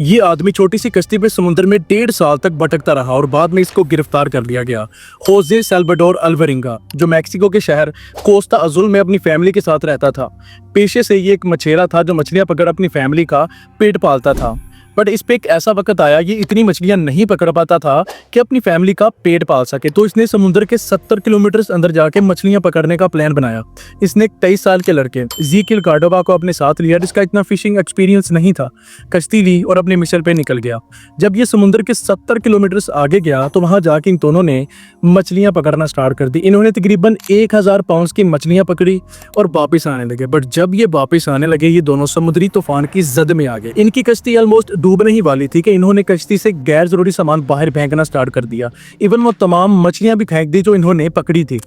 ये आदमी छोटी सी कश्ती पे समुद्र में 1.5 साल तक भटकता रहा और बाद में इसको गिरफ्तार कर लिया गया। होजे सैल्वाडोर अल्वरिंगा, जो मैक्सिको के शहर कोस्टा अजुल में अपनी फैमिली के साथ रहता था। पेशे से ये एक मछेरा था जो मछलियां पकड़ अपनी फैमिली का पेट पालता था। बट इस पे एक ऐसा वक्त आया, ये इतनी मछलियां नहीं पकड़ पाता था कि अपनी फैमिली का पेट पाल सके, तो इसने समुद्र के 70 किलोमीटर अंदर जाके मछलियां पकड़ने का प्लान बनाया। इसने एक 23 साल के लड़के ज़ीकिल कार्डोबा को अपने साथ लिया, जिसका इतना फिशिंग एक्सपीरियंस नहीं था। कश्ती ली और अपने मिशन पे निकल गया। जब ये समुद्र के 70 किलोमीटर आगे गया तो वहां जाके इन दोनों ने मछलियां पकड़ना स्टार्ट कर दी। इन्होंने तकरीबन 1000 पाउंड की मछलियां पकड़ी और वापस आने लगे। बट जब ये वापस आने लगे, ये दोनों समुद्री तूफान की जद में आ गए। इनकी कश्ती ऑलमोस्ट डूबने ही वाली थी कि इन्होंने कश्ती से गैर जरूरी सामान बाहर फेंकना स्टार्ट कर दिया। इवन वो तमाम मछलियां भी फेंक दी जो इन्होंने पकड़ी थी,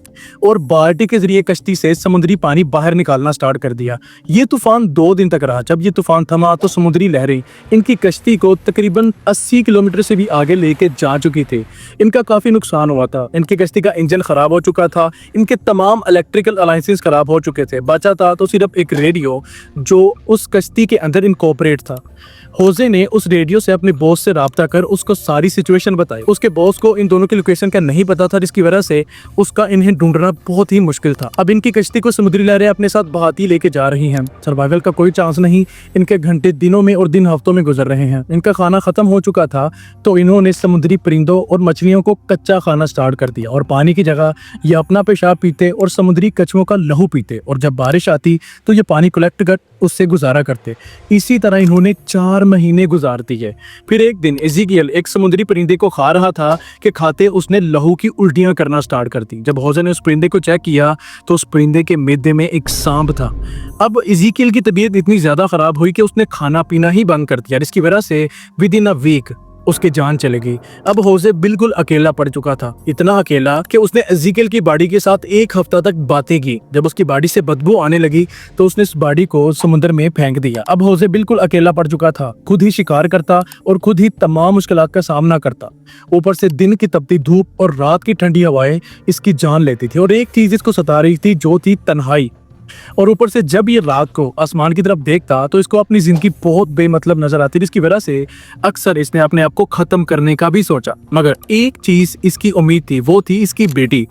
और बाल्टी के जरिए कश्ती से समुद्री पानी बाहर निकालना स्टार्ट कर दिया। ये तूफान 2 दिन तक रहा। जब ये तूफान थमा तो समुद्री लहरें इनकी कश्ती को तकरीबन 80 किलोमीटर से भी आगे लेके जा चुकी थी। इनका काफी नुकसान हुआ था। इनकी कश्ती का इंजन खराब हो चुका था। इनके तमाम इलेक्ट्रिकल अलायंसेस खराब हो चुके थे। बचा था तो सिर्फ एक रेडियो जो उस कश्ती के अंदर इनकॉर्पोरेट था। होजे ने उस रेडियो से अपने बॉस से राब्ता कर उसको सारी सिचुएशन बताई। उसके बॉस को इन दोनों की लोकेशन का नहीं पता था, जिसकी वजह से उसका इन्हें ढूंढना बहुत ही मुश्किल था। अब इनकी कश्ती को समुद्री लहरें अपने साथ बहाती लेके जा रही हैं। सर्वाइवल का कोई चांस नहीं। इनके घंटे दिनों में और दिन हफ्तों में गुजर रहे हैं। इनका खाना खत्म हो चुका था तो इन्होंने समुद्री परिंदों और मछलियों को कच्चा खाना स्टार्ट कर दिया, और पानी की जगह ये अपना पेशाब पीते और समुद्री कछुओं का लहू पीते, और जब बारिश आती तो ये पानी कलेक्ट कर उससे गुजारा करते। इसी तरह इन्होंने 4 महीने गुजार दिए। फिर एक दिन इज़ीकियल एक समुद्री परिंदे को खा रहा था कि खाते उसने लहू की उल्टियां करना स्टार्ट कर दी। जब होजे ने उस परिंदे को चेक किया तो उस परिंदे के मैदे में एक सांप था। अब इज़ीकियल की तबीयत इतनी ज्यादा खराब हुई कि उसने खाना पीना ही बंद कर दिया, जिसकी वजह से विद इन अ वीक उसकी जान चली गई। अब होजे बिल्कुल अकेला पड़ चुका था, इतना अकेला कि उसने इज़ीकियल की बॉडी के साथ 1 हफ्ता तक बातें की। जब उसकी बॉडी से बदबू आने लगी तो उसने इस बॉडी को समुद्र में फेंक दिया। अब होजे बिल्कुल अकेला पड़ चुका था, खुद ही शिकार करता और खुद ही तमाम मुश्किलात का सामना करता। ऊपर से दिन की तपती धूप और रात की ठंडी हवाएं इसकी जान लेती थी, और एक चीज इसको सता रही थी जो थी तन्हाई। और ऊपर से जब ये रात को आसमान की तरफ देखता तो इसको अपनी जिंदगी बहुत बेमतलब नजर आती, जिसकी वजह से अक्सर इसने अपने आप को खत्म करने का भी सोचा। मगर एक चीज इसकी उम्मीद थी, वो थी इसकी बेटी,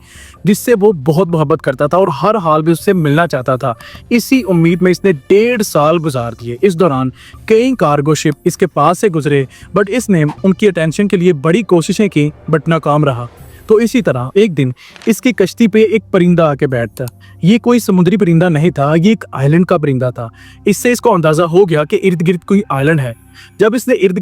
जिससे वो बहुत मोहब्बत करता था और हर हाल में उससे मिलना चाहता था। इसी उम्मीद में इसने 1.5 साल गुजार दिए। इस दौरान कई कार्गो शिप इसके पास से गुजरे, बट इसने उनकी अटेंशन के लिए बड़ी कोशिशें की, बट नाकाम रहा। तो इसी तरह एक दिन इसकी कश्ती पे एक परिंदा आके बैठता। ये कोई समुद्री परिंदा नहीं था, ये एक आइलैंड का परिंदा था। इससे इसको अंदाजा हो गया कि इर्द गिर्द कोई आइलैंड है। जब इसने इर्द